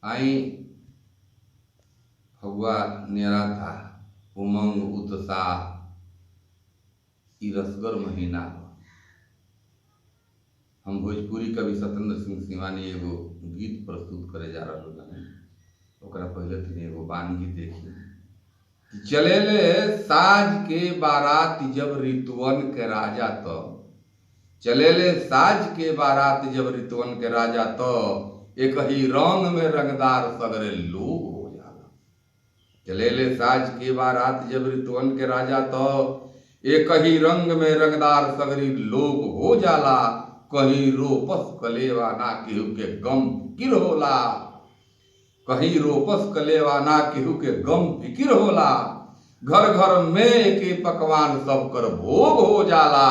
आई फगुआ न्यारा था, उमंग उत्साह ई रसगर महीना। हम भोजपुरी कवि सत्येंद्र सिंह सिवानी एगो गीत प्रस्तुत करे जा रहा बानी। ओकरा पहले तनी एगो वानगी देखी। चलेले साज के बारात जब ऋतुवन के राजा तो, चलेले साज के बारात जब ऋतुवन के राजा तो, एक ही रंग में रंगदार सगरे लोग हो जाला। चलेले साज के बारात जब ऋतुवन के राजा तो, एक ही रंग में रंगदार सगरी लोग हो जाला। कहीं रोपस कलेवा ना केहू के गम फिकिर होला, कहीं रोपस कलेवा ना केहू के गम फिकिर होला। घर घर में के पकवान सब कर भोग हो जाला।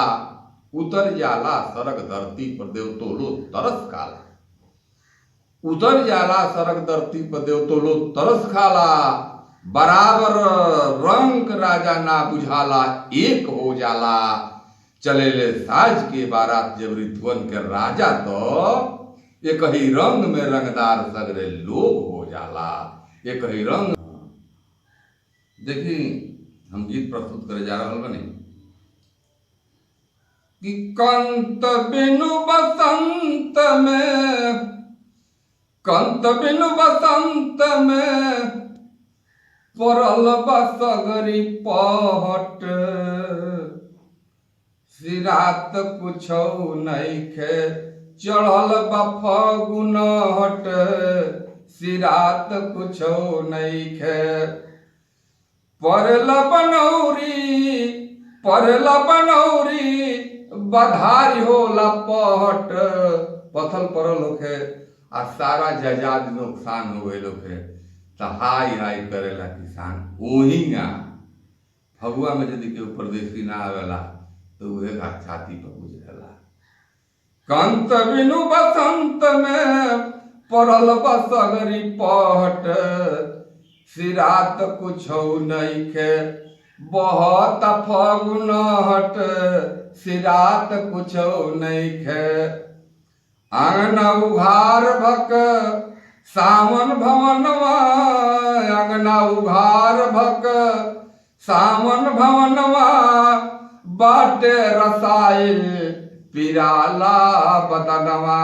उतर जाला सरग धरती पर देव तो लो तरस खाला, उतर जाला सरग धरती पर देव तो लो तरस खाला। बराबर रंग राजा ना बुझाला, एक हो जाला। चलेले साज के बारात जब ऋतुवन के राजा तो, एक ही रंग में रंगदार सगरे लोग हो जाला। एक ही रंग। देखी हम गीत प्रस्तुत करे जा रहा बनी कि कंत बिनु बसंत में, कंत बिनु बसंत में परल बसगरी पहट। सिरात कुछौ नइखे चढ़ल बा फगुन हट। सिरात कुछौ नइखे परल बनौरी, परल बनौरी बधारी होला पहट। पथल परल होखे आ सारा जजाद नुकसान हो गइल होखे त हाय हाय करेला किसान। ओहिंगा फगुआ में यदि केहू परदेसी ना आवेला तो उहे छाती पर गुजरेला। कंत बिनु बसंत में परल बसगरी पहट। सिरात कुछौ नइखे बहुत फगुन हट। सिरात कुछौ नइखे आंगना उघार भक सावन भवनवा। आंगना उघार भक सावन भवनवा बाटे रसाइल पिराला बदनवा।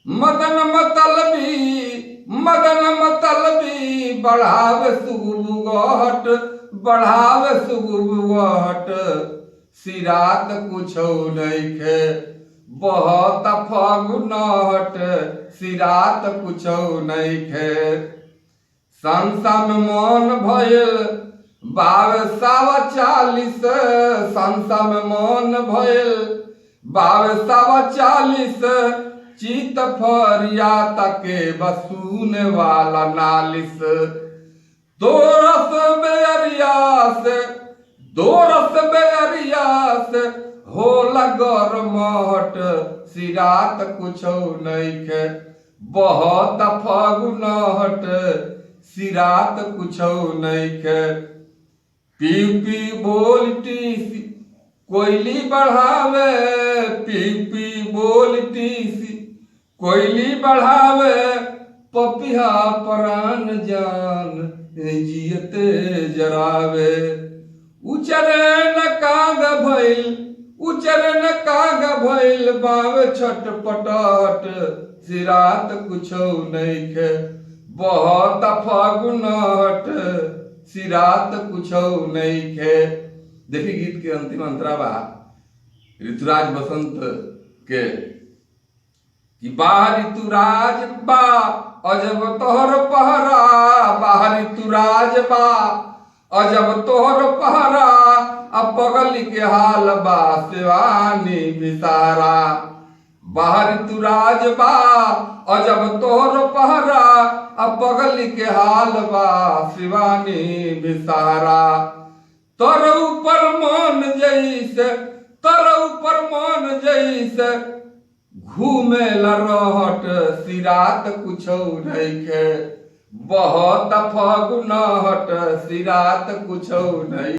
मदन मतलबी, मदन मतलबी बढ़ावे सुगुगहट, बढ़ावे सुगुगहट। सिरात कुछौ नइखे बहुत फगुन हट। सिरात कुछौ नइखे संसा में मन भइल बावे 40। संसा में मन भइल बावे 40। चित फरिया तके बसूने वाला 40। दो रस बेअरिया से, दो रस बेअरिया से होला गरमहट। सिरात कुछौ नइखे बहुत फगुन हट। सिरात कुछौ नइखे पी पी बोलती कोयली बढ़ावे। पी पी बोलती कोयली बढ़ावे। पपिहा प्राण जान जियते जरावे। उचरे न काग भइल, उचरे न काग भइल बावे छटपटाट। सिरात कुछौ नइखे बहुत फगुन हट। सिरात कुछौ नइखे। देखी गीत के अंतिम अंतरा बा ऋतुराज बसंत के कि बाहर ऋतुराज बा अजब तोहर पहरा। बाहर ऋतुराज बा अजब तोहर पहरा। अब बगल के हाल बा शिवानी बिसारा। बाहर ऋतुराज बा अजब तोहर पहरा। अब बगल के हाल बा शिवानी बिसारा। तर ऊपर मन जैसे, तर ऊपर मन जैसे घूमे रहट। सिरात कुछौ नइखे बहुत फगुन हट। सिरात कुछौ नइखे।